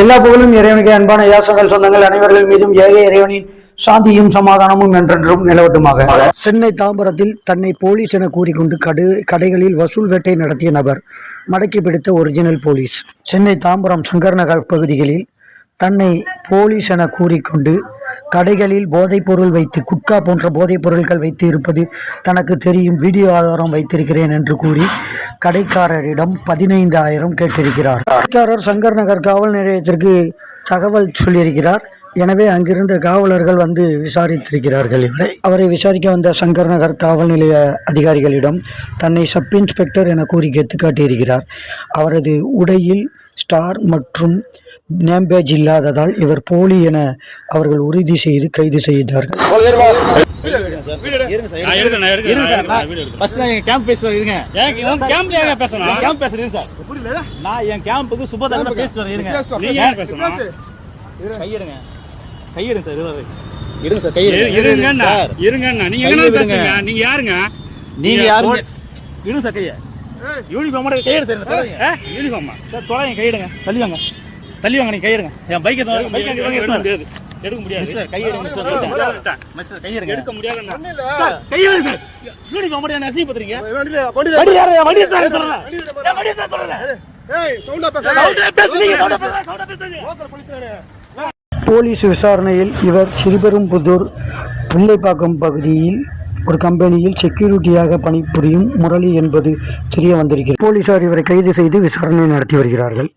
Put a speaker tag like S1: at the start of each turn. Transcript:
S1: எல்லா புகழும் இறைவனுக்கு. அன்பான யாசகல் சொந்தங்கள் அனைவர்கள் மீதும் ஏக இறைவனின் சாந்தியும் சமாதானமும் என்றென்றும் நிலவட்டுமாக. சென்னை தாம்பரத்தில் தன்னை போலீஸ் என கூறிக்கொண்டு கடைகளில் வசூல் வேட்டை நடத்திய நபர் மடக்கி பிடித்த ஒரிஜினல் போலீஸ். சென்னை தாம்பரம் சங்கர் நகர் பகுதிகளில் தன்னை போலீஸ் என கூறிக்கொண்டு கடைகளில் போதைப்பொருள் வைத்து குட்கா போன்ற போதைப் பொருட்கள் வைத்து இருப்பது தனக்கு தெரியும், வீடியோ ஆதாரம் வைத்திருக்கிறேன் என்று கூறி கடைக்காரரிடம் 15,000 கேட்டிருக்கிறார். கடைக்காரர் சங்கர் நகர் காவல் நிலையத்திற்கு தகவல் சொல்லியிருக்கிறார். எனவே அங்கிருந்த காவலர்கள் வந்து விசாரித்திருக்கிறார்கள். அவரை விசாரிக்க வந்த சங்கர் நகர் காவல் நிலைய அதிகாரிகளிடம் தன்னை சப் இன்ஸ்பெக்டர் என கூறி கெத்து காட்டியிருக்கிறார். அவரது உடையில் ஸ்டார் மற்றும் நேம் பேஜ் இல்லாததால் இவர் போலி என அவர்கள் உறுதி செய்து கைது செய்தார்கள்.
S2: தள்ளி வாங்க, நீங்க கையெடுங்க. என் பைக்கை எடுக்க முடியாது சார். கையெடுங்க சார். கையெடுங்க. எடுக்க முடியாதுன்னா சார் கையெடுங்க சார். யூனிஃபார்ம் மட்டும் என்ன அசிங்கப்படுறீங்க? வண்டி யாரே வண்டி சார் சொல்றேன். ஏய் வண்டி சார் சொல்றேன். ஏய் சவுண்டா பேசுறீங்க. சவுண்டா பேசுறீங்க. லோக்கல் போலீஸ்காரே.
S1: போலீஸ் விசாரணையில் இவர் சிறுபெரும்புதூர் பிள்ளைப்பாக்கம் பகுதியில் ஒரு கம்பெனியில் செக்யூரிட்டியாக பணிபுரியும் முரளி என்பது தெரிய வந்திருக்கிறது. போலீசார் இவரை கைது செய்து விசாரணை நடத்தி வருகிறார்கள்.